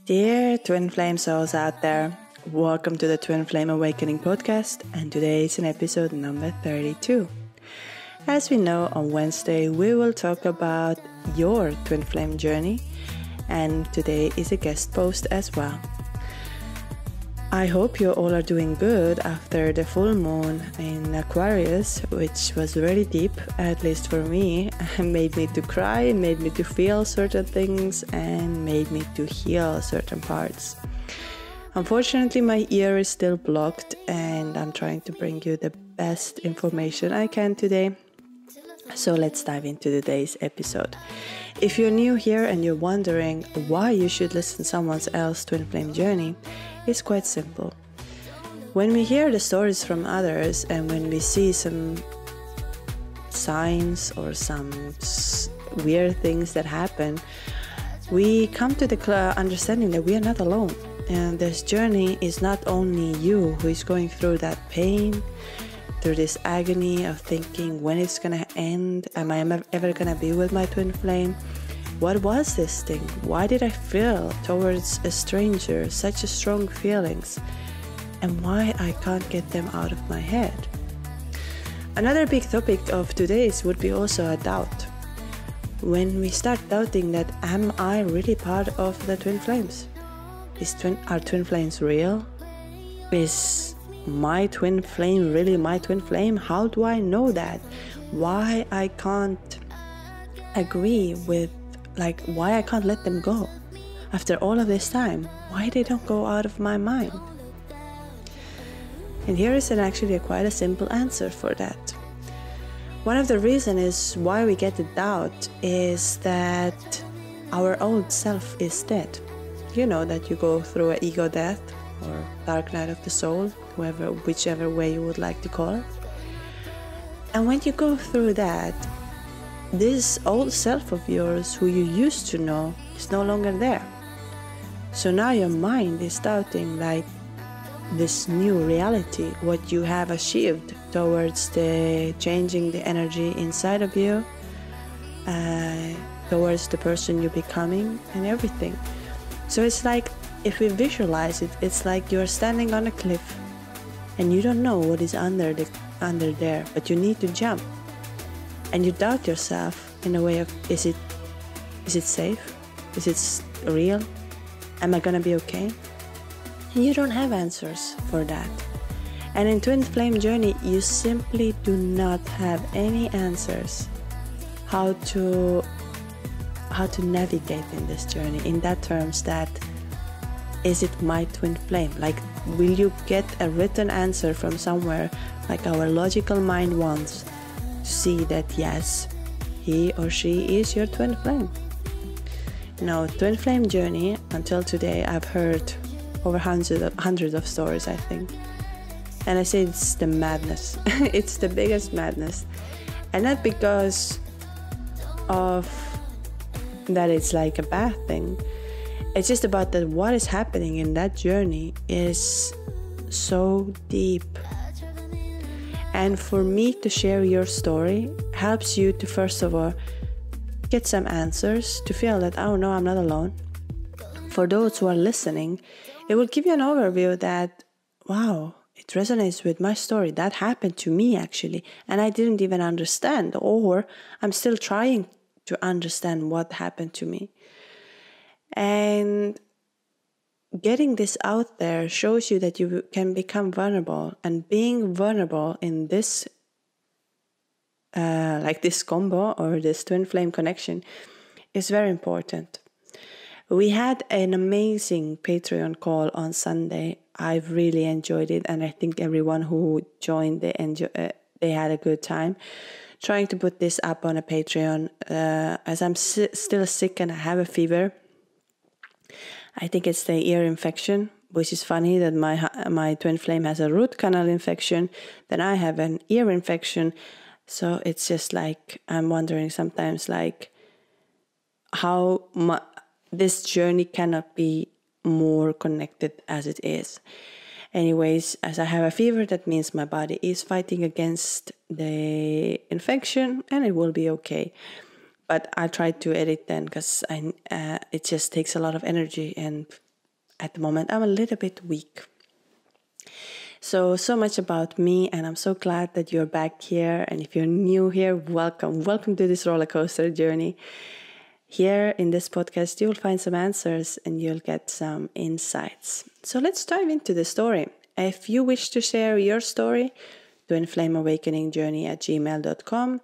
Dear Twin Flame souls out there, welcome to the Twin Flame Awakening podcast, and today is an episode number 32. As we know, on Wednesday we will talk about your Twin Flame journey, and today is a guest post as well. I hope you all are doing good after the full moon in Aquarius, which was very deep, at least for me, and made me to cry, made me to feel certain things, and made me to heal certain parts. Unfortunately, my ear is still blocked, and I'm trying to bring you the best information I can today. So let's dive into today's episode. If you're new here and you're wondering why you should listen to someone else's Twin Flame journey, it's quite simple. When we hear the stories from others and when we see some signs or some weird things that happen, we come to the understanding that we are not alone. And this journey is not only you who is going through that pain, through this agony of thinking when it's gonna end, am I ever gonna be with my twin flame? What was this thing? Why did I feel towards a stranger such a strong feelings? And why I can't get them out of my head? Another big topic of today's would be also a doubt. When we start doubting that, am I really part of the twin flames? Are twin flames real? Is my twin flame really my twin flame? How do I know that? Why I can't agree with, why I can't let them go after all of this time? Why they don't go out of my mind? And here is actually quite a simple answer for that. One of the reasons is why we get the doubt is that our old self is dead. You know that you go through an ego death or dark night of the soul, whichever way you would like to call it. And when you go through that, this old self of yours who you used to know is no longer there. So now your mind is doubting this new reality, what you have achieved towards the changing the energy inside of you, towards the person you're becoming and everything. So it's like, if we visualize it, it's like you're standing on a cliff and you don't know what is under there, but you need to jump. And you doubt yourself in a way of, is it safe? Is it real? Am I gonna be okay? And you don't have answers for that. And in Twin Flame Journey, you simply do not have any answers how to navigate in this journey, in that terms that, is it my twin flame? Will you get a written answer from somewhere, like our logical mind wants to see that yes, he or she is your twin flame? No, Twin Flame Journey, until today, I've heard over hundreds of stories, I think. And I say it's the madness. It's the biggest madness. And not because of that it's like a bad thing. It's just about that what is happening in that journey is so deep. And for me to share your story helps you to, first of all, get some answers, to feel that, oh no, I'm not alone. For those who are listening, it will give you an overview that, wow, it resonates with my story. That happened to me actually, and I didn't even understand, or I'm still trying to understand what happened to me. And getting this out there shows you that you can become vulnerable, and being vulnerable in this this combo or this twin flame connection is very important. We had an amazing Patreon call on Sunday. I've really enjoyed it, and I think everyone who joined they had a good time. Trying to put this up on a Patreon, as I'm still sick and I have a fever. I think it's the ear infection, which is funny that my twin flame has a root canal infection, then I have an ear infection. So it's just like, I'm wondering sometimes how this journey cannot be more connected as it is. Anyways, as I have a fever, that means my body is fighting against the infection and it will be okay. But I tried to edit then because it just takes a lot of energy and at the moment I'm a little bit weak. So much about me, and I'm so glad that you're back here. And if you're new here, welcome. Welcome to this roller coaster journey. Here in this podcast, you'll find some answers and you'll get some insights. So let's dive into the story. If you wish to share your story, twinflameawakeningjourney@gmail.com.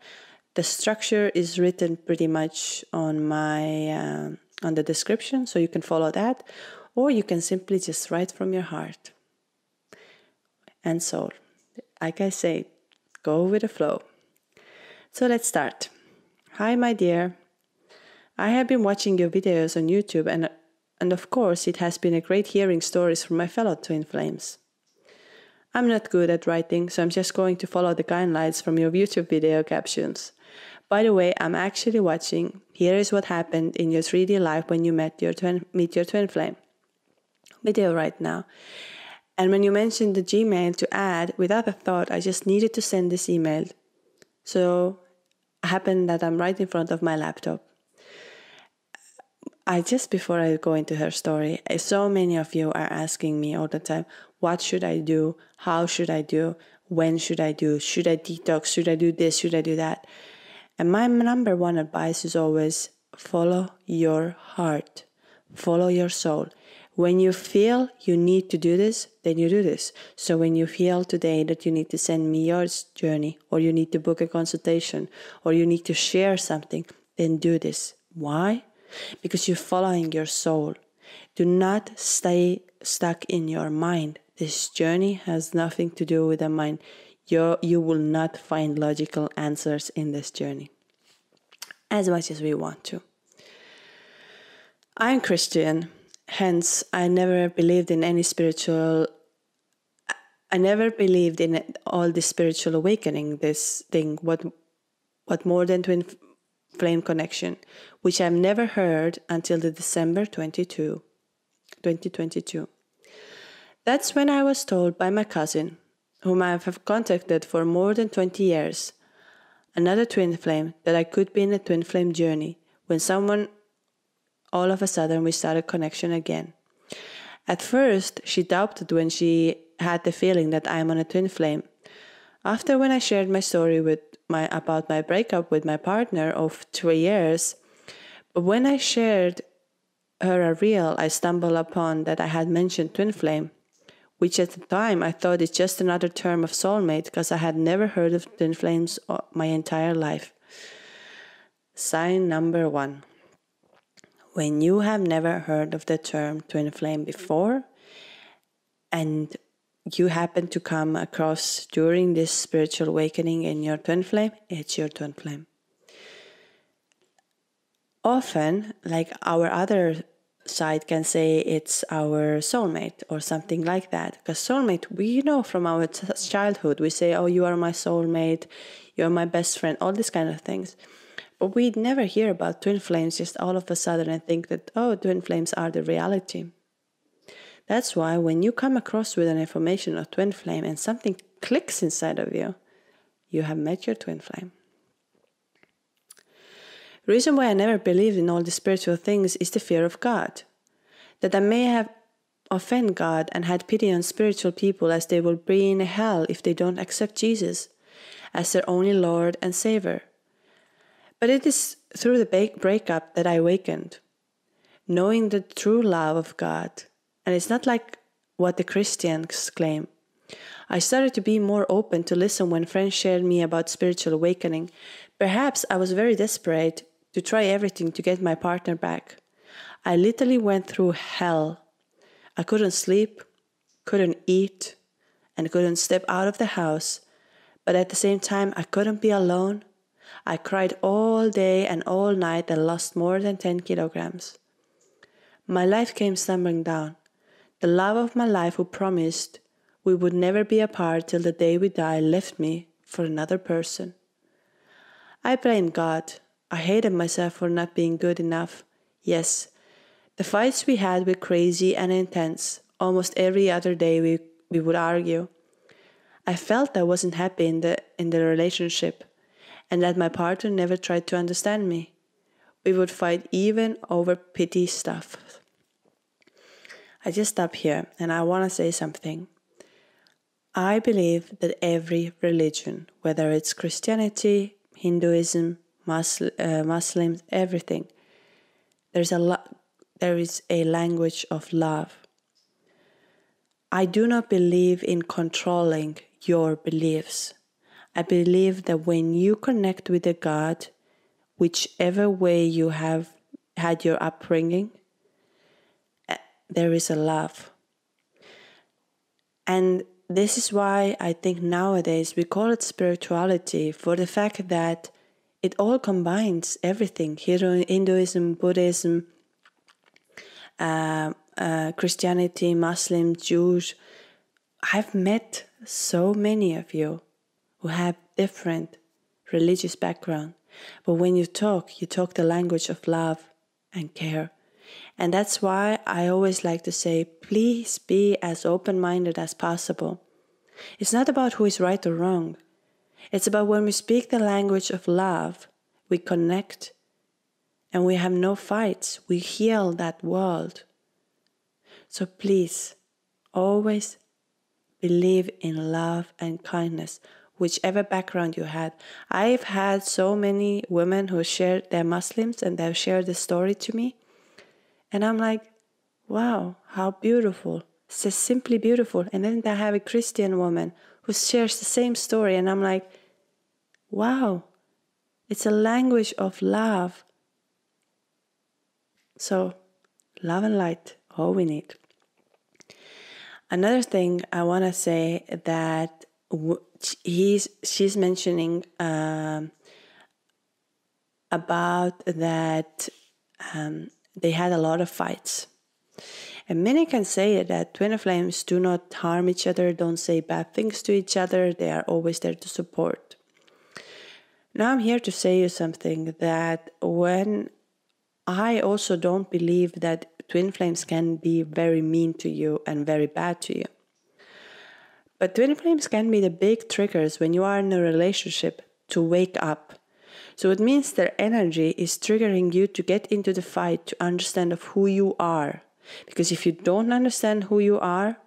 The structure is written pretty much on on the description, so you can follow that, or you can simply just write from your heart and soul. Like I say, go with the flow. So let's start. Hi, my dear. I have been watching your videos on YouTube, and of course, it has been a great hearing stories from my fellow twin flames. I'm not good at writing, so I'm just going to follow the guidelines from your YouTube video captions. By the way, I'm actually watching Here is What Happened in Your 3D Life When You Meet Your Twin Flame video right now. And when you mentioned the Gmail to add, without a thought, I just needed to send this email. So it happened that I'm right in front of my laptop. Before I go into her story, so many of you are asking me all the time, what should I do? How should I do? When should I do? Should I detox? Should I do this? Should I do that? And my number one advice is always follow your heart, follow your soul. When you feel you need to do this, then you do this. So when you feel today that you need to send me your journey, or you need to book a consultation, or you need to share something, then do this. Why? Because you're following your soul. Do not stay stuck in your mind. This journey has nothing to do with the mind. You will not find logical answers in this journey, as much as we want to. I'm Christian. Hence, I never believed in all this spiritual awakening, this thing, what more than twin flame connection, which I've never heard until the December 2022. That's when I was told by my cousin, whom I have contacted for more than 20 years, another twin flame, that I could be in a twin flame journey, when all of a sudden we started connection again. At first, she doubted when she had the feeling that I'm on a twin flame. After when I shared my story about my breakup with my partner of 3 years, but when I shared her a reel, I stumbled upon that I had mentioned twin flame, which at the time I thought it's just another term of soulmate, because I had never heard of twin flames my entire life. Sign number 1. When you have never heard of the term twin flame before, and you happen to come across during this spiritual awakening in your twin flame, it's your twin flame. Often, like our other side can say it's our soulmate or something like that. Because soulmate, we know from our childhood, we say, oh, you are my soulmate, you're my best friend, all these kind of things. But we never hear about twin flames just all of a sudden and think that, oh, twin flames are the reality. That's why when you come across with an information of twin flame and something clicks inside of you, you have met your twin flame. The reason why I never believed in all the spiritual things is the fear of God. That I may have offended God and had pity on spiritual people, as they will be in hell if they don't accept Jesus as their only Lord and Savior. But it is through the breakup that I awakened, knowing the true love of God. And it's not like what the Christians claim. I started to be more open to listen when friends shared me about spiritual awakening. Perhaps I was very desperate to try everything to get my partner back. I literally went through hell. I couldn't sleep, couldn't eat, and couldn't step out of the house. But at the same time, I couldn't be alone. I cried all day and all night and lost more than 10 kilograms. My life came stumbling down. The love of my life, who promised we would never be apart till the day we die, left me for another person. I blamed God. I hated myself for not being good enough. Yes, the fights we had were crazy and intense. Almost every other day we would argue. I felt I wasn't happy in the relationship, and that my partner never tried to understand me. We would fight even over petty stuff. I just stop here and I want to say something. I believe that every religion, whether it's Christianity, Hinduism, Muslims, everything, there is a language of love. I do not believe in controlling your beliefs. I believe that when you connect with a God, whichever way you have had your upbringing, there is a love. And this is why I think nowadays we call it spirituality, for the fact that it all combines everything: Hinduism, Buddhism, Christianity, Muslim, Jews. I've met so many of you who have different religious background, but when you talk the language of love and care. And that's why I always like to say, please be as open-minded as possible. It's not about who is right or wrong. It's about when we speak the language of love, we connect and we have no fights. We heal that world. So please, always believe in love and kindness, whichever background you had. I've had so many women who shared, they're Muslims, and they've shared the story to me. And I'm like, wow, how beautiful. It's just simply beautiful. And then I have a Christian woman who shares the same story. And I'm like, wow, it's a language of love. So, love and light, all we need. Another thing I want to say that she's mentioning about that they had a lot of fights. And many can say that twin flames do not harm each other, don't say bad things to each other. They are always there to support. Now I'm here to say you something, that when I also don't believe that twin flames can be very mean to you and very bad to you. But twin flames can be the big triggers when you are in a relationship to wake up. So it means their energy is triggering you to get into the fight, to understand of who you are. Because if you don't understand who you are,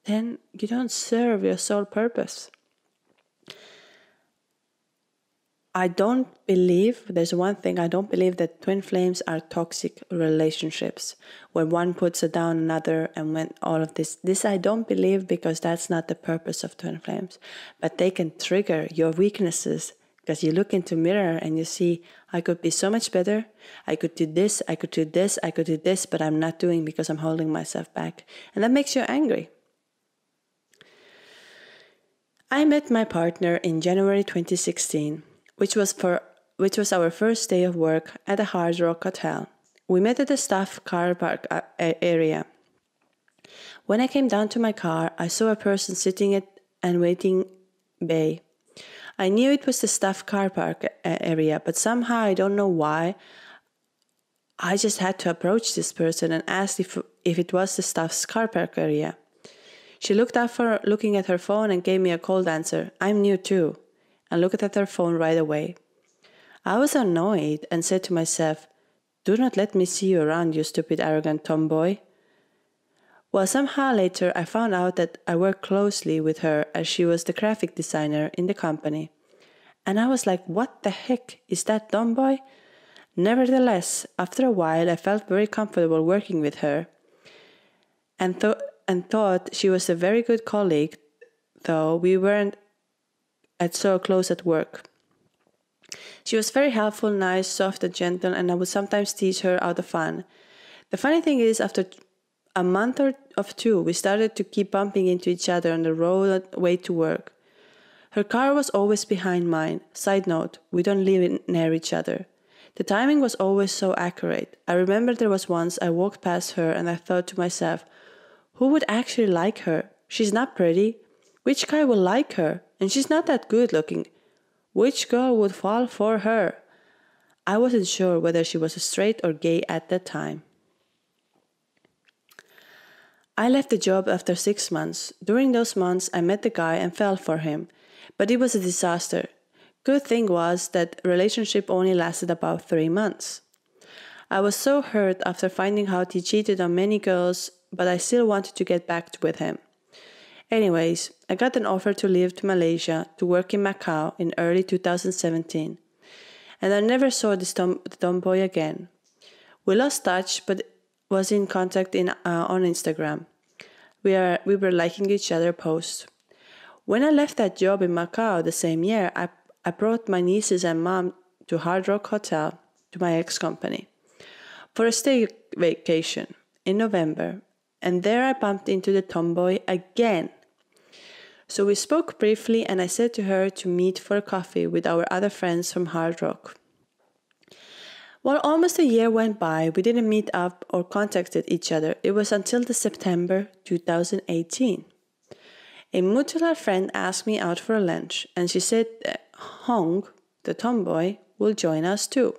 then you don't serve your sole purpose. There's one thing, I don't believe that twin flames are toxic relationships, where one puts down another and when all of this. This I don't believe, because that's not the purpose of twin flames. But they can trigger your weaknesses, because you look into mirror and you see, I could be so much better. I could do this, I could do this, I could do this, but I'm not doing because I'm holding myself back. And that makes you angry. I met my partner in January 2016, which was our first day of work at a Hard Rock hotel. We met at the staff car park area. When I came down to my car, I saw a person sitting at and waiting bay. I knew it was the staff car park area, but somehow, I don't know why, I just had to approach this person and ask if it was the staff's car park area. She looked up for looking at her phone and gave me a cold answer. I'm new too, and looked at her phone right away. I was annoyed and said to myself, do not let me see you around, you stupid arrogant tomboy. Well, somehow later I found out that I worked closely with her, as she was the graphic designer in the company. And I was like, what the heck, is that dumb boy? Nevertheless, after a while I felt very comfortable working with her and thought she was a very good colleague, though we weren't so close at work. She was very helpful, nice, soft and gentle, and I would sometimes tease her out of fun. The funny thing is, after a month or two, we started to keep bumping into each other on the road way to work. Her car was always behind mine. Side note, we don't live near each other. The timing was always so accurate. I remember there was once I walked past her and I thought to myself, who would actually like her? She's not pretty. Which guy will like her? And she's not that good looking. Which girl would fall for her? I wasn't sure whether she was straight or gay at that time. I left the job after 6 months. During those months, I met the guy and fell for him. But it was a disaster. Good thing was that relationship only lasted about 3 months. I was so hurt after finding out he cheated on many girls, but I still wanted to get back with him. Anyways, I got an offer to leave to Malaysia to work in Macau in early 2017. And I never saw this tomboy again. We lost touch, but was in contact on Instagram. We were liking each other's posts. When I left that job in Macau the same year, I brought my nieces and mom to Hard Rock Hotel, to my ex-company, for a stay vacation in November, and there I bumped into the tomboy again. So we spoke briefly, and I said to her to meet for a coffee with our other friends from Hard Rock. While almost a year went by, we didn't meet up or contacted each other. It was until the September 2018. A mutual friend asked me out for a lunch, and she said Hong, the tomboy, will join us too.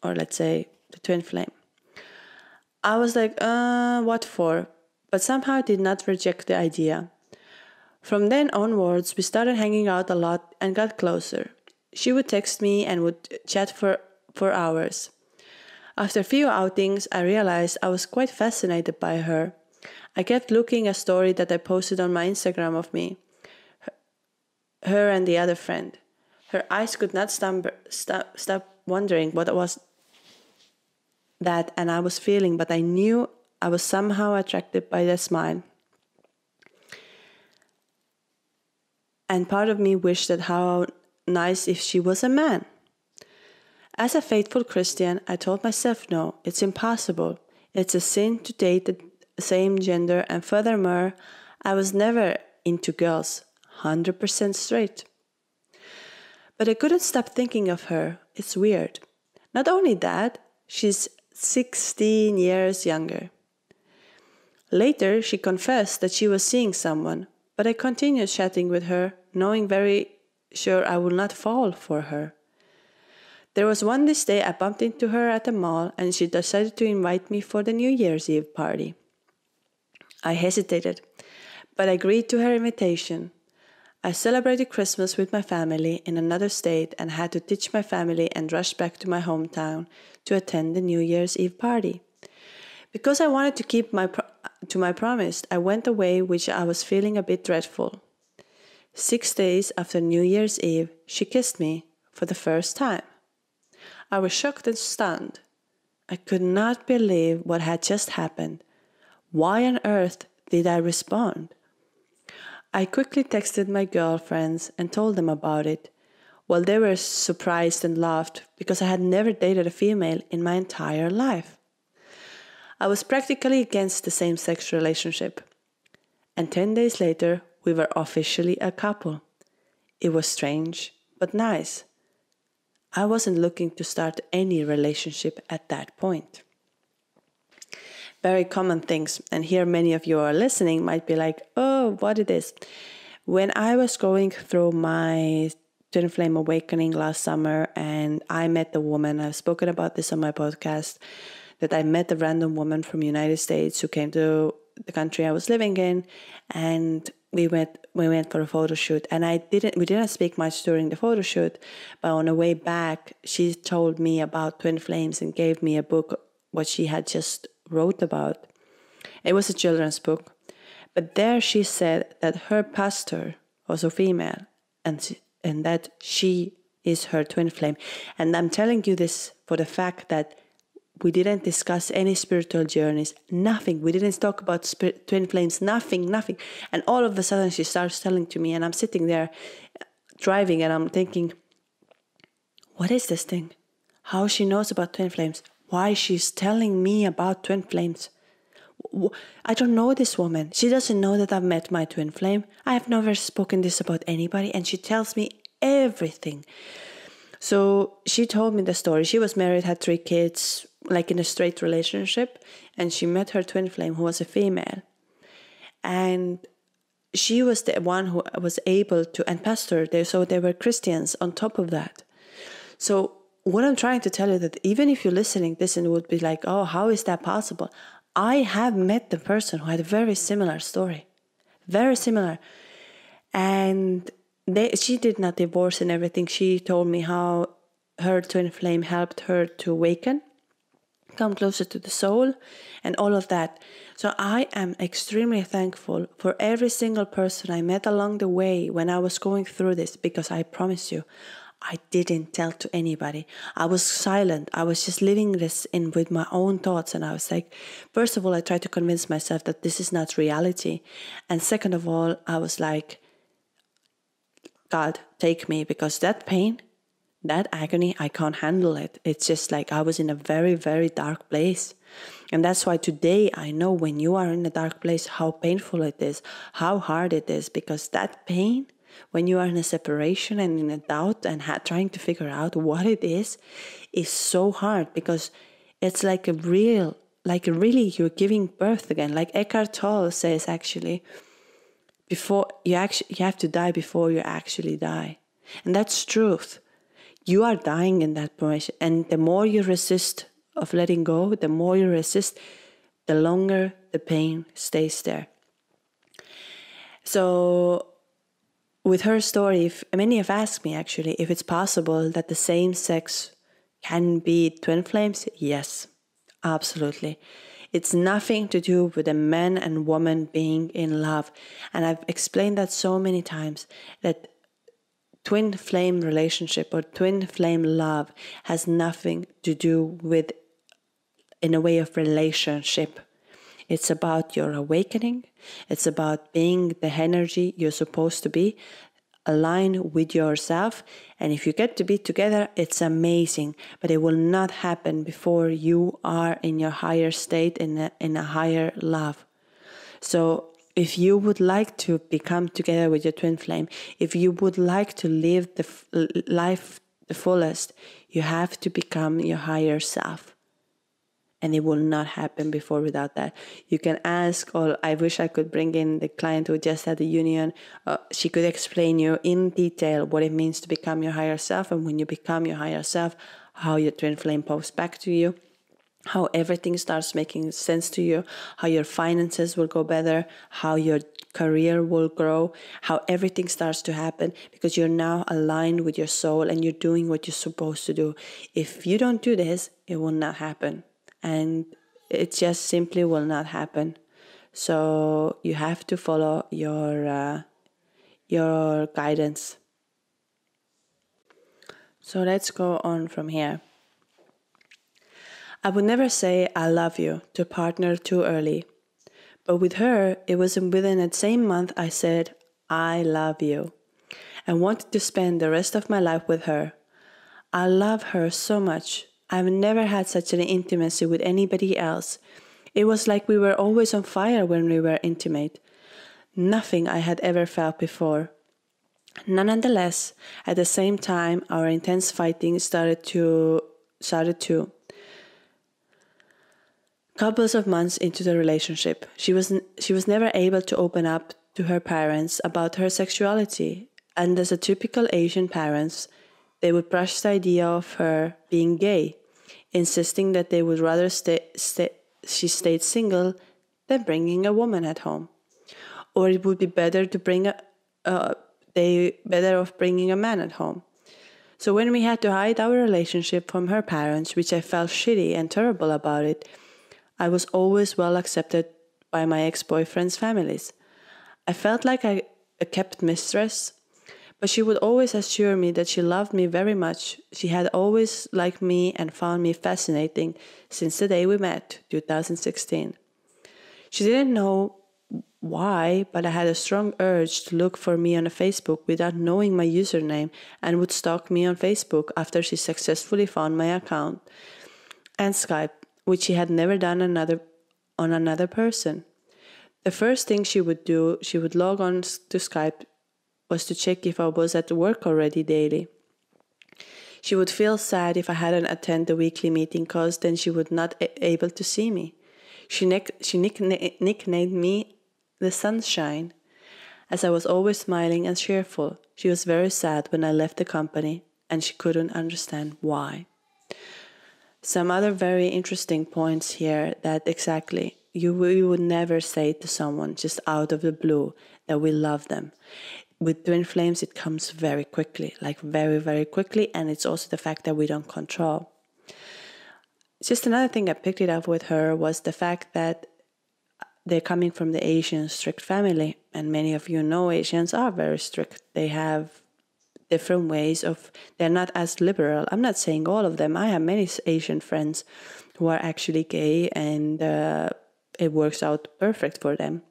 Or let's say the twin flame. I was like, what for? But somehow did not reject the idea. From then onwards, we started hanging out a lot and got closer. She would text me and would chat for hours. After a few outings, I realized I was quite fascinated by her. I kept looking at a story that I posted on my Instagram of me, her and the other friend. Her eyes could not stop wondering what it was that and I was feeling, but I knew I was somehow attracted by that smile. And part of me wished that how nice if she was a man. As a faithful Christian, I told myself no, it's impossible. It's a sin to date the same gender, and furthermore, I was never into girls, 100% straight. But I couldn't stop thinking of her. It's weird. Not only that, she's 16 years younger. Later, she confessed that she was seeing someone, but I continued chatting with her, knowing very sure I would not fall for her. There was this day I bumped into her at the mall, and she decided to invite me for the New Year's Eve party. I hesitated, but agreed to her invitation. I celebrated Christmas with my family in another state and had to ditch my family and rush back to my hometown to attend the New Year's Eve party. Because I wanted to keep to my promise, I went away, which I was feeling a bit dreadful. 6 days after New Year's Eve, she kissed me for the first time. I was shocked and stunned. I could not believe what had just happened. Why on earth did I respond? I quickly texted my girlfriends and told them about it. Well, they were surprised and laughed because I had never dated a female in my entire life. I was practically against the same-sex relationship. And 10 days later, we were officially a couple. It was strange, but nice. I wasn't looking to start any relationship at that point. Very common things, and here many of you are listening might be like, oh, what it is. When I was going through my twin flame awakening last summer, and I met a woman, I've spoken about this on my podcast, that I met a random woman from the United States who came to the country I was living in, and we went for a photo shoot, and we didn't speak much during the photo shoot, but on the way back, she told me about twin flames and gave me a book, what she had just wrote about. It was a children's book, but there she said that her pastor was a female, and that she is her twin flame. And I'm telling you this for the fact that we didn't discuss any spiritual journeys, nothing. We didn't talk about twin flames, nothing. And all of a sudden she starts telling to me, and I'm sitting there driving and I'm thinking, what is this thing? How she knows about twin flames? Why she's telling me about twin flames? I don't know this woman. She doesn't know that I've met my twin flame. I have never spoken this about anybody, and she tells me everything. So she told me the story. She was married, had 3 kids, like in a straight relationship, and she met her twin flame, who was a female. And she was the one who was able to, and pastor, so they were Christians on top of that. So what I'm trying to tell you that even if you're listening this and would be like, oh, how is that possible? I have met the person who had a very similar story. Very similar. And she did not divorce and everything. She told me how her twin flame helped her to awaken, come closer to the soul, and all of that. So I am extremely thankful for every single person I met along the way when I was going through this, because I promise you, I didn't tell to anybody. I was silent. I was just living this in with my own thoughts. And I was like, first of all, I tried to convince myself that this is not reality. And second of all, I was like, God, take me, because that pain, that agony, I can't handle it. It's just like I was in a very, very dark place. And that's why today I know when you are in a dark place, how painful it is, how hard it is, because that pain, when you are in a separation and in a doubt and trying to figure out what it is so hard, because it's like really you're giving birth again. Like Eckhart Tolle says, actually, before you have to die before you actually die. And that's truth. You are dying in that point, and the more you resist of letting go, the more you resist, the longer the pain stays there. So with her story, many have asked me actually if it's possible that the same sex can be twin flames. Yes, absolutely. It's nothing to do with a man and woman being in love. And I've explained that so many times, that twin flame relationship or twin flame love has nothing to do with, in a way of relationship. It's about your awakening. It's about being the energy you're supposed to be, align with yourself. And if you get to be together, it's amazing. But it will not happen before you are in your higher state, in a higher love. So if you would like to become together with your twin flame, if you would like to live the life the fullest, you have to become your higher self. And it will not happen before without that. You can ask, or I wish I could bring in the client who just had the union. She could explain you in detail what it means to become your higher self. And when you become your higher self, how your twin flame pops back to you, how everything starts making sense to you, how your finances will go better, how your career will grow, how everything starts to happen, because you're now aligned with your soul and you're doing what you're supposed to do. If you don't do this, it will not happen. And it just simply will not happen. So you have to follow your guidance. So let's go on from here. I would never say I love you to a partner too early. But with her, it was within that same month I said, I love you, and wanted to spend the rest of my life with her. I love her so much. I've never had such an intimacy with anybody else. It was like we were always on fire when we were intimate. Nothing I had ever felt before. Nonetheless, at the same time, our intense fighting started too. Couples of months into the relationship, she was never able to open up to her parents about her sexuality, and as a typical Asian parents, they would brush the idea of her being gay, insisting that they would rather she stayed single than bringing a woman at home, or it would be better to better off bringing a man at home. So when we had to hide our relationship from her parents, which I felt shitty and terrible about it, I was always well accepted by my ex-boyfriend's families. I felt like a kept mistress, but she would always assure me that she loved me very much. She had always liked me and found me fascinating since the day we met, 2016. She didn't know why, but I had a strong urge to look for me on Facebook without knowing my username, and would stalk me on Facebook after she successfully found my account, and Skype, which she had never done on another person. The first thing she would do, she would log on to Skype, was to check if I was at work already daily. She would feel sad if I hadn't attended the weekly meeting, cause then she would not able to see me. She nicknamed me the Sunshine, as I was always smiling and cheerful. She was very sad when I left the company, and she couldn't understand why. Some other very interesting points here, that exactly, we would never say to someone just out of the blue that we love them. with twin flames, it comes very quickly, like very, very quickly. And it's also the fact that we don't control. Just another thing I picked it up with her was the fact that they're coming from the Asian strict family. And many of you know Asians are very strict. They have different ways of, they're not as liberal. I'm not saying all of them. I have many Asian friends who are actually gay, and it works out perfect for them.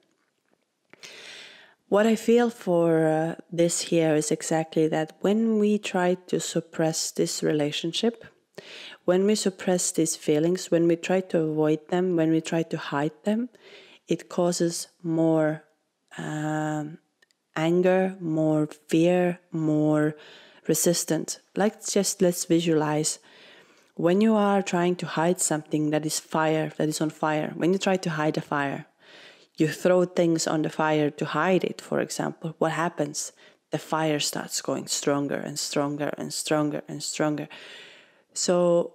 What I feel for this here is exactly that when we try to suppress this relationship, when we suppress these feelings, when we try to avoid them, when we try to hide them, it causes more anger, more fear, more resistance. Let's visualize. When you are trying to hide something that is on fire, when you try to hide a fire, you throw things on the fire to hide it, for example, what happens? The fire starts going stronger and stronger and stronger and stronger. So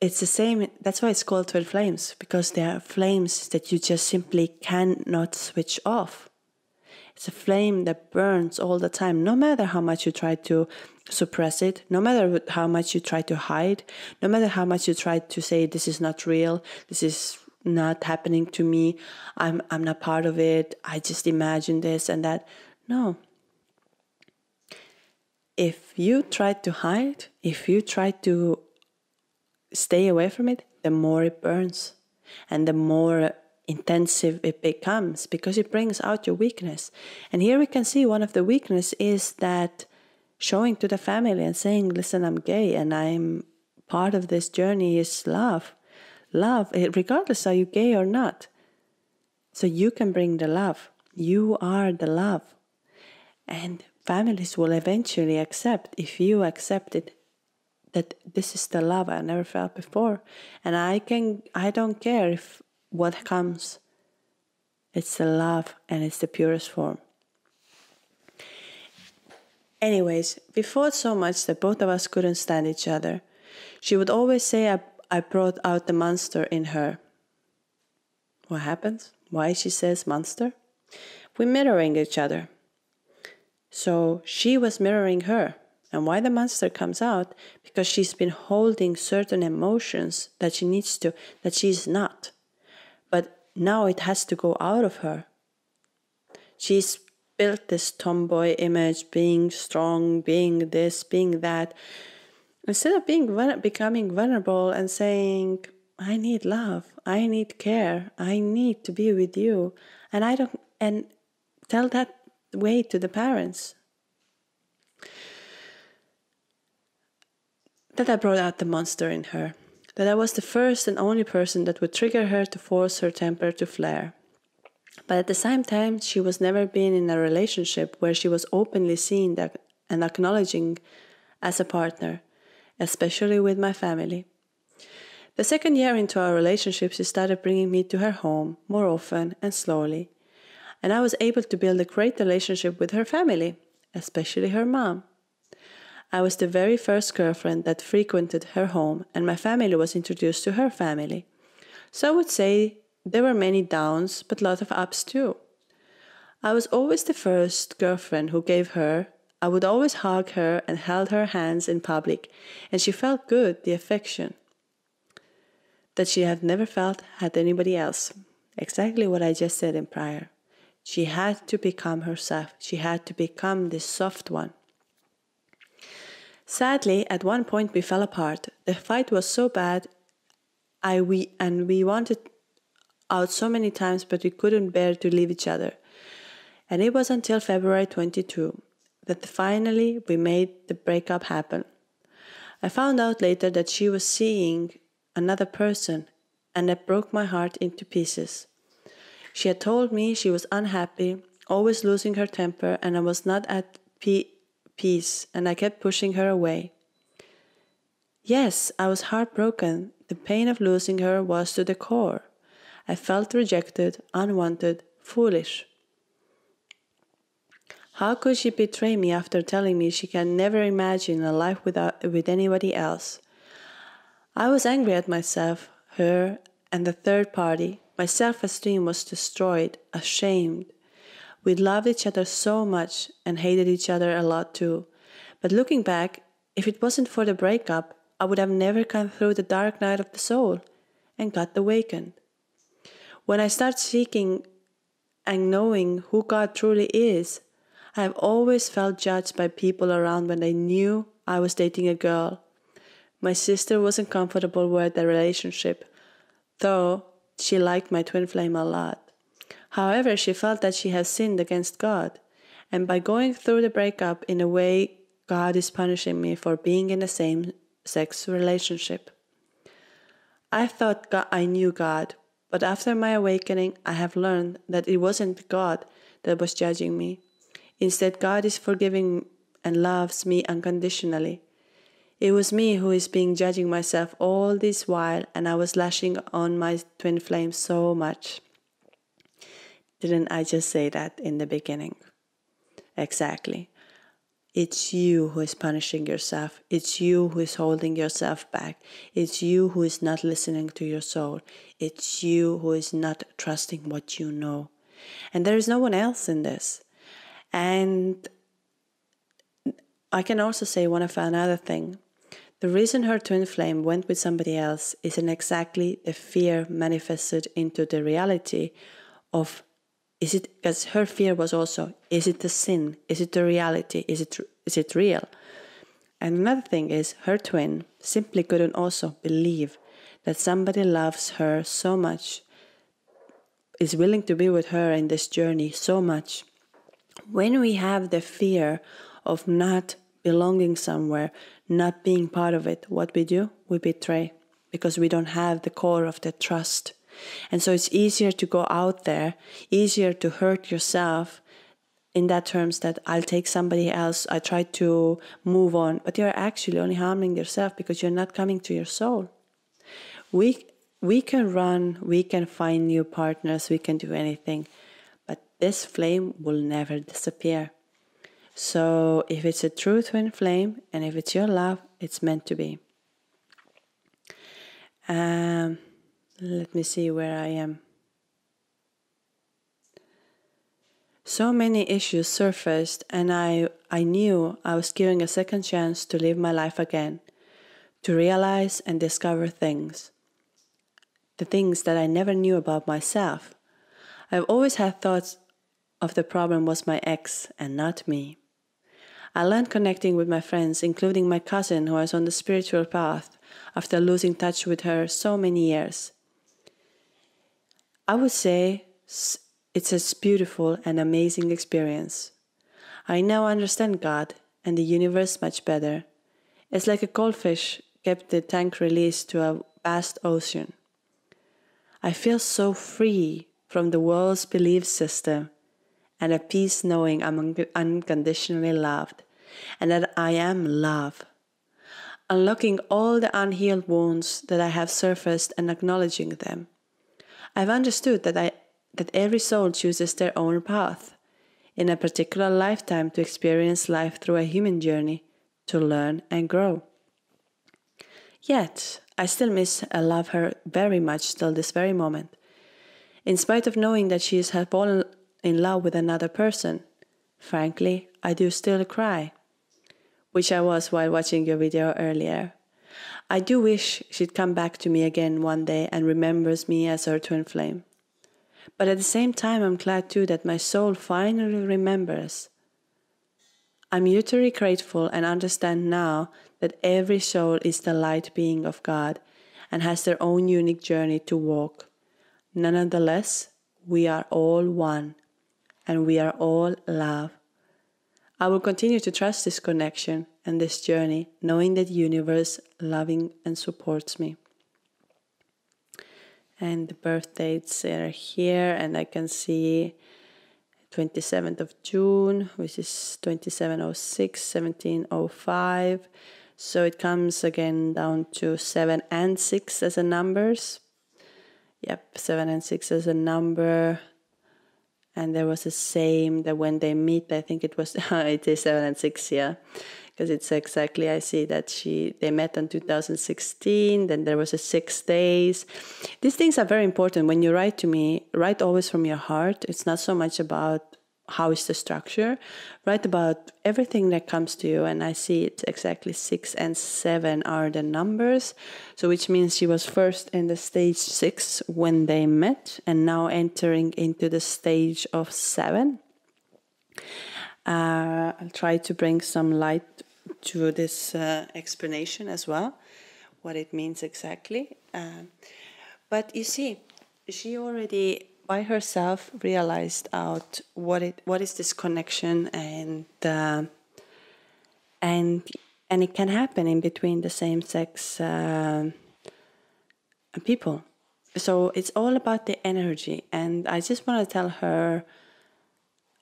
it's the same. That's why it's called twin flames, because they are flames that you just simply cannot switch off. It's a flame that burns all the time, no matter how much you try to suppress it, no matter how much you try to hide, no matter how much you try to say, this is not real, this is not happening to me, I'm not part of it, I just imagine this and that. No. If you try to hide, if you try to stay away from it, the more it burns and the more intensive it becomes, because it brings out your weakness. And here we can see one of the weakness is that showing to the family and saying, listen, I'm gay and I'm part of this journey is love. Love, regardless are you gay or not. So you can bring the love. You are the love. And families will eventually accept, if you accept it, that this is the love I never felt before. And I don't care if what comes. It's the love, and it's the purest form. Anyways, we fought so much that both of us couldn't stand each other. She would always say I brought out the monster in her. What happens? Why she says monster? We're mirroring each other. So she was mirroring her. And why the monster comes out? Because she's been holding certain emotions that she's not. But now it has to go out of her. She's built this tomboy image, being strong, being this, being that. Instead of becoming vulnerable and saying, I need love, I need care, I need to be with you. And tell that way to the parents. That I brought out the monster in her. That I was the first and only person that would trigger her to force her temper to flare. But at the same time, she was never been in a relationship where she was openly seen and acknowledging as a partner, especially with my family. The second year into our relationship, she started bringing me to her home more often and slowly. And I was able to build a great relationship with her family, especially her mom. I was the very first girlfriend that frequented her home, and my family was introduced to her family. So I would say there were many downs, but a lot of ups too. I was always the first girlfriend who gave her. I would always hug her and held her hands in public, and she felt good, the affection that she had never felt had anybody else. Exactly what I just said in prior. She had to become herself. She had to become this soft one. Sadly, at one point we fell apart. The fight was so bad, we wanted out so many times, but we couldn't bear to leave each other. And it was until February 22 that finally we made the breakup happen. I found out later that she was seeing another person, and that broke my heart into pieces. She had told me she was unhappy, always losing her temper, and I was not at peace, and I kept pushing her away. Yes, I was heartbroken. The pain of losing her was to the core. I felt rejected, unwanted, foolish. How could she betray me after telling me she can never imagine a life with anybody else? I was angry at myself, her, and the third party. My self-esteem was destroyed, ashamed. We loved each other so much and hated each other a lot too. But looking back, if it wasn't for the breakup, I would have never come through the dark night of the soul and got awakened. When I start seeking and knowing who God truly is, I have always felt judged by people around when they knew I was dating a girl. My sister wasn't comfortable with the relationship, though she liked my twin flame a lot. However, she felt that she had sinned against God, and by going through the breakup, in a way, God is punishing me for being in a same-sex relationship. I thought I knew God, but after my awakening, I have learned that it wasn't God that was judging me. Instead, God is forgiving and loves me unconditionally. It was me who is being judging myself all this while, and I was lashing on my twin flame so much. Didn't I just say that in the beginning? Exactly. It's you who is punishing yourself. It's you who is holding yourself back. It's you who is not listening to your soul. It's you who is not trusting what you know. And there is no one else in this. And I can also say another thing. The reason her twin flame went with somebody else isn't exactly the fear manifested into the reality of, is it, because her fear was also, is it the sin? Is it the reality? Is it real? And another thing is, her twin simply couldn't also believe that somebody loves her so much, is willing to be with her in this journey so much. When we have the fear of not belonging somewhere, not being part of it, what we do? We betray, because we don't have the core of the trust. And so it's easier to go out there, easier to hurt yourself in that terms that I'll take somebody else, I try to move on, but you're actually only harming yourself because you're not coming to your soul. We can run, we can find new partners, we can do anything, but this flame will never disappear. So if it's a true twin flame, and if it's your love, it's meant to be. Let me see where I am. So many issues surfaced, and I knew I was giving a second chance to live my life again, to realize and discover things. The things that I never knew about myself. I've always had thoughts of the problem was my ex and not me. I learned connecting with my friends, including my cousin who was on the spiritual path after losing touch with her so many years. I would say it's a beautiful and amazing experience. I now understand God and the universe much better. It's like a goldfish kept the tank released to a vast ocean. I feel so free from the world's belief system and at peace knowing I'm unconditionally loved and that I am love. Unlocking all the unhealed wounds that I have surfaced and acknowledging them. I've understood that every soul chooses their own path in a particular lifetime to experience life through a human journey, to learn and grow. Yet, I still miss and love her very much till this very moment. In spite of knowing that she has fallen in love with another person, frankly, I do still cry, which I was while watching your video earlier. I do wish she'd come back to me again one day and remembers me as her twin flame. But at the same time, I'm glad too that my soul finally remembers. I'm utterly grateful and understand now that every soul is the light being of God and has their own unique journey to walk. Nonetheless, we are all one and we are all love. I will continue to trust this connection and this journey, knowing that the universe loving and supports me. And the birth dates are here, and I can see 27th of June, which is 2706, 1705. So it comes again down to 7 and 6 as a numbers. Yep, 7 and 6 as a number. And there was the same that when they meet, I think it was it is 7 and 6, yeah. Because it's exactly, I see that they met in 2016, then there was a 6 days. These things are very important. When you write to me, write always from your heart. It's not so much about how is the structure. Write about everything that comes to you, and I see it's exactly 6 and 7 are the numbers. So which means she was first in the stage 6 when they met, and now entering into the stage of 7. I'll try to bring some light to this explanation as well, what it means exactly. But you see, she already by herself realized out what is this connection, and it can happen in between the same sex people. So it's all about the energy, and I just want to tell her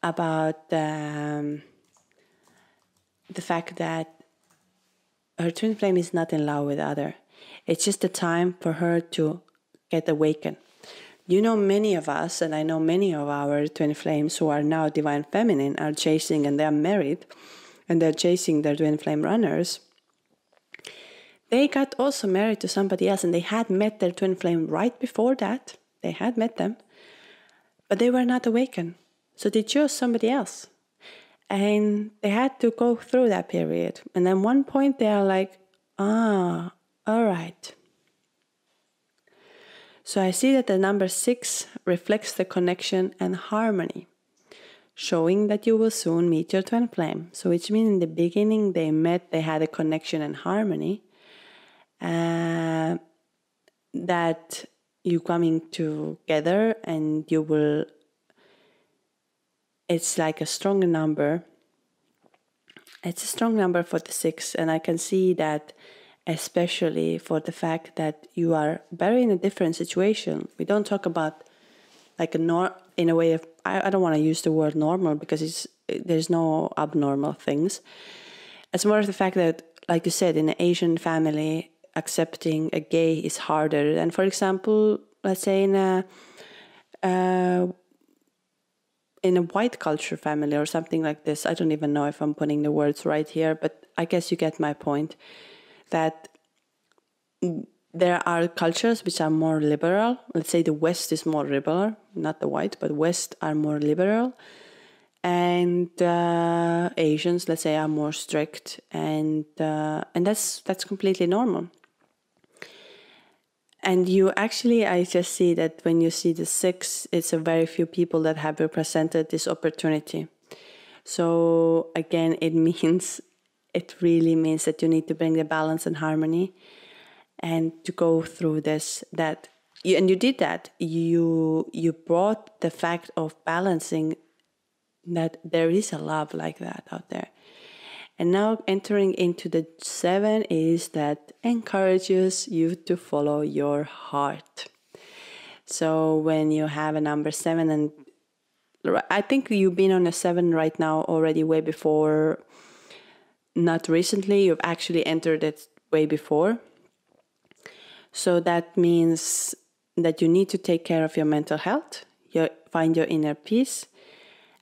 about the fact that her twin flame is not in love with other. It's just a time for her to get awakened. You know, many of us, and I know many of our twin flames who are now divine feminine, are chasing, and they are married, and they're chasing their twin flame runners. They got also married to somebody else, and they had met their twin flame right before that. They had met them, but they were not awakened. So they chose somebody else. And they had to go through that period. And at one point they are like, all right. So I see that the number 6 reflects the connection and harmony, showing that you will soon meet your twin flame. So which means in the beginning they met, they had a connection and harmony, that you coming together, and you will, it's like a strong number. It's a strong number for the 6, and I can see that especially for the fact that you are very in a different situation. We don't talk about like in a way of, I don't want to use the word normal, because there's no abnormal things. It's more of the fact that, like you said, in an Asian family, accepting a gay is harder than, for example, let's say in a white culture family or something like this. I don't even know if I'm putting the words right here, but I guess you get my point. That there are cultures which are more liberal. Let's say the West is more liberal, not the white, but West are more liberal. And Asians, let's say, are more strict, and that's completely normal. And you actually, I just see that when you see the 6, it's a very few people that have represented this opportunity. So again, it really means that you need to bring the balance and harmony, and to go through this, and you did that. You brought the fact of balancing, that there is a love like that out there. And now entering into the 7 is that encourages you to follow your heart. So when you have a number 7, and I think you've been on a 7 right now already way before, not recently, you've actually entered it way before. So that means that you need to take care of your mental health, find your inner peace,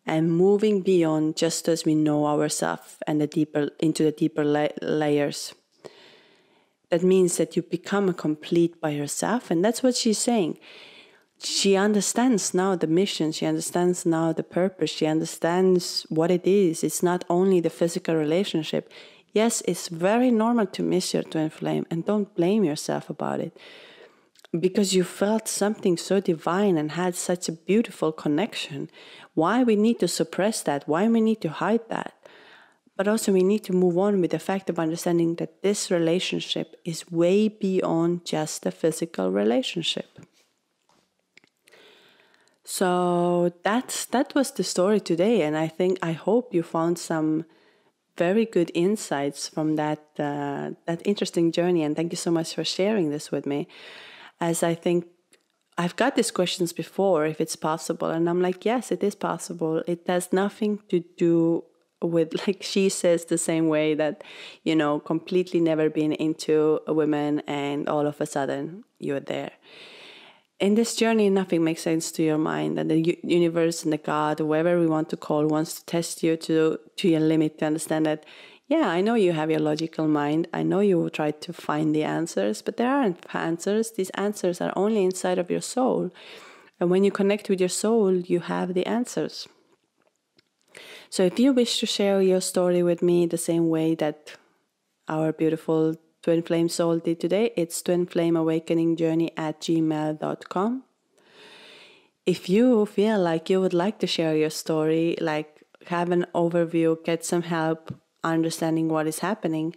and moving beyond just as we know ourselves and into the deeper layers. That means that you become complete by yourself, and that's what she's saying. She understands now the mission, she understands now the purpose, she understands what it is. It's not only the physical relationship. Yes, it's very normal to miss your twin flame, and don't blame yourself about it, because you felt something so divine and had such a beautiful connection. Why we need to suppress that? Why we need to hide that? But also we need to move on with the fact of understanding that this relationship is way beyond just a physical relationship. So that was the story today, and I hope you found some very good insights from that interesting journey. And thank you so much for sharing this with me, as I think I've got these questions before, if it's possible, and I'm like, yes, it is possible. It has nothing to do with, like she says, the same way that, completely never been into a woman and all of a sudden you're there. In this journey, nothing makes sense to your mind, and the universe and the God, whoever we want to call, wants to test you to your limit, to understand that, yeah, I know you have your logical mind. I know you will try to find the answers, but there aren't answers. These answers are only inside of your soul. And when you connect with your soul, you have the answers. So if you wish to share your story with me the same way that our beautiful Twin Flame Soul did today, it's twinflameawakeningjourney@gmail.com. If you feel like you would like to share your story, like have an overview, get some help understanding what is happening,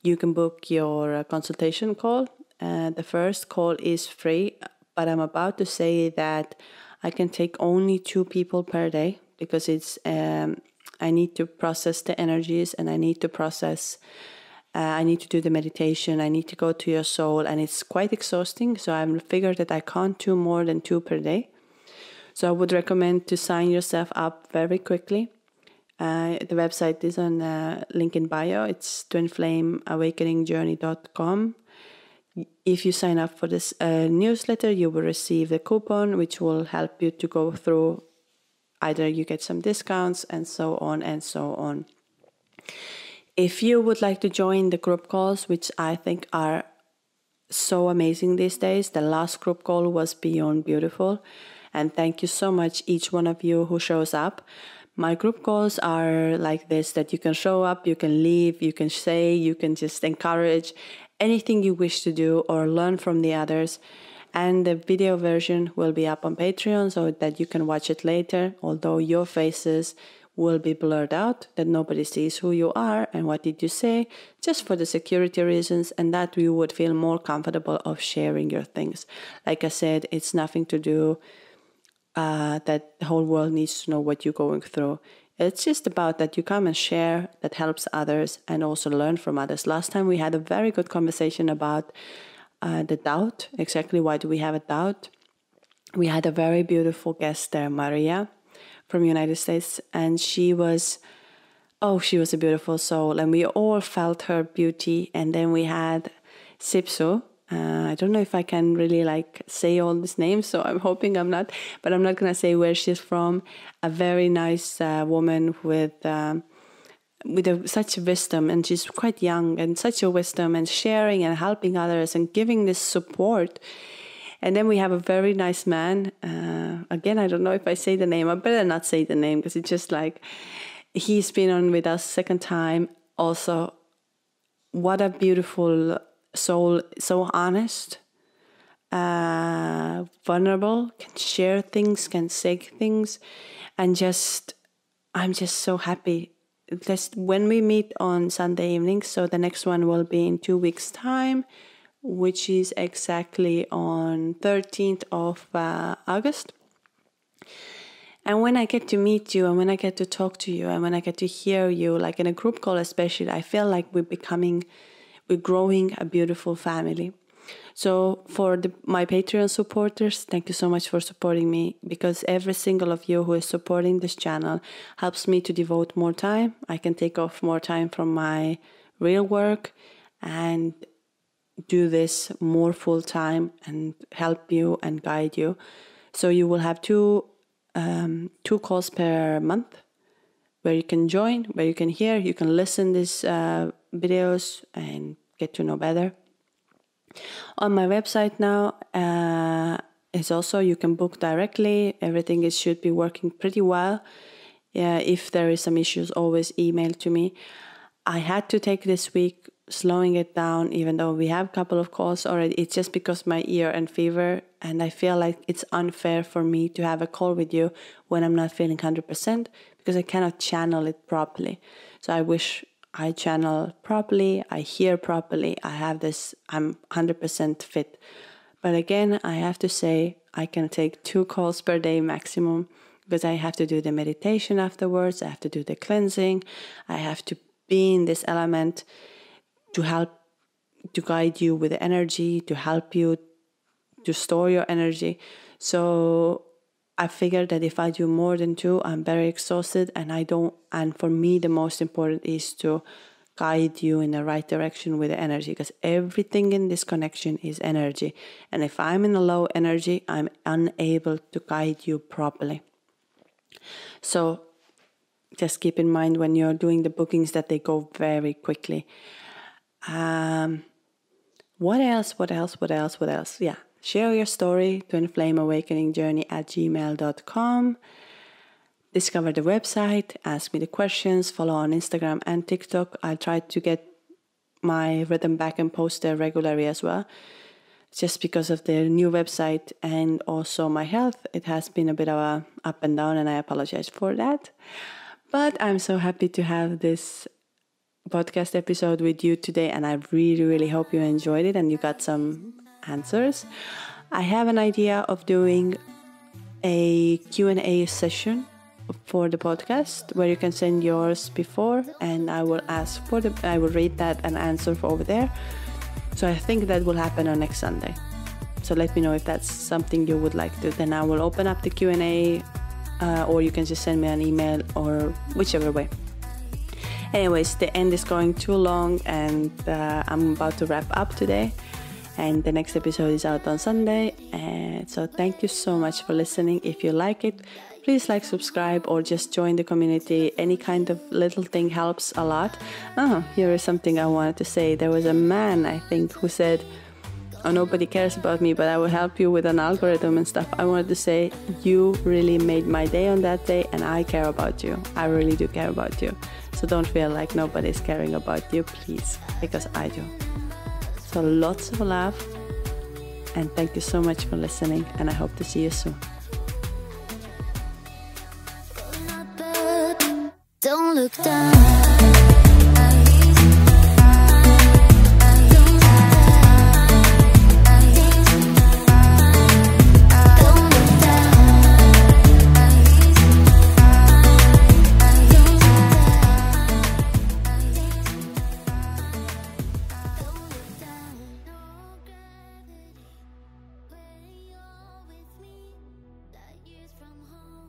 you can book your consultation call. The first call is free, but I'm about to say that I can take only 2 people per day because it's I need to process the energies, and I need to process I need to do the meditation, I need to go to your soul, and it's quite exhausting. So I've figured that I can't do more than 2 per day. So I would recommend to sign yourself up very quickly. The website is on link in bio. It's twinflameawakeningjourney.com. If you sign up for this newsletter, you will receive the coupon, which will help you to go through. Either you get some discounts and so on and so on. If you would like to join the group calls, which I think are so amazing these days, the last group call was beyond beautiful. And thank you so much, each one of you who shows up. My group calls are like this, that you can show up, you can leave, you can say, you can just encourage anything you wish to do or learn from the others. And the video version will be up on Patreon so that you can watch it later, although your faces will be blurred out, that nobody sees who you are and what did you say, just for the security reasons, and that you would feel more comfortable of sharing your things. Like I said, it's nothing to do that the whole world needs to know what you're going through. It's just about that you come and share, that helps others, and also learn from others. Last time we had a very good conversation about the doubt. Exactly, why do we have a doubt? We had a very beautiful guest there, Maria, from United States, and she was a beautiful soul, and we all felt her beauty. And then we had Sipsu. I don't know if I can really say all these names, so I'm hoping I'm not, but I'm not going to say where she's from. A very nice woman with such wisdom, and she's quite young, and such a wisdom, and sharing and helping others and giving this support. And then we have a very nice man. Again, I don't know if I say the name. I better not say the name because it's just he's been on with us second time. Also, what a beautiful soul, so honest, vulnerable, can share things, can say things, and I'm just so happy. Just when we meet on Sunday evenings, so the next one will be in 2 weeks' time, which is exactly on 13th of August. And when I get to meet you, and when I get to talk to you, and when I get to hear you, like in a group call especially, I feel like we're growing a beautiful family. So for my Patreon supporters, thank you so much for supporting me, because every single of you who is supporting this channel helps me to devote more time. I can take off more time from my real work and do this more full time and help you and guide you. So you will have two calls per month where you can join, where you can hear, you can listen these videos and get to know better. On my website now is also, you can book directly. Everything should be working pretty well. If there is some issues, always email to me. I had to take this week slowing it down, even though we have a couple of calls already. It's just because my ear and fever, and I feel like it's unfair for me to have a call with you when I'm not feeling 100%, because I cannot channel it properly. So I wish I channel properly, I hear properly, I'm 100% fit. But again, I have to say, I can take 2 calls per day maximum, because I have to do the meditation afterwards, I have to do the cleansing, I have to be in this element to help, to guide you with the energy, to help you to store your energy. So I figured that if I do more than 2, I'm very exhausted, and for me, the most important is to guide you in the right direction with the energy, because everything in this connection is energy. And if I'm in a low energy, I'm unable to guide you properly. So just keep in mind when you're doing the bookings that they go very quickly. What else? Yeah. Share your story, twinflameawakeningjourney@gmail.com. discover the website, ask me the questions, follow on Instagram and TikTok. I'll try to get my rhythm back and post there regularly as well. Just because of the new website and also my health, it has been a bit of a up and down, and I apologize for that. But I'm so happy to have this podcast episode with you today, and I really, really hope you enjoyed it and you got some answers. I have an idea of doing a Q&A session for the podcast where you can send yours before, and I will read that and answer over there. So I think that will happen on next Sunday. So let me know if that's something you would like to. Then I will open up the Q&A, or you can just send me an email, or whichever way. Anyways, the end is going too long, and I'm about to wrap up today. And the next episode is out on Sunday. And so thank you so much for listening. If you like it, please like, subscribe, or just join the community. Any kind of little thing helps a lot. Here is something I wanted to say. There was a man, I think, who said, nobody cares about me, but I will help you with an algorithm and stuff. I wanted to say, you really made my day on that day, and I care about you. I really do care about you. So don't feel like nobody's caring about you, please, because I do. So lots of love, and thank you so much for listening, and I hope to see you soon. Don't look down.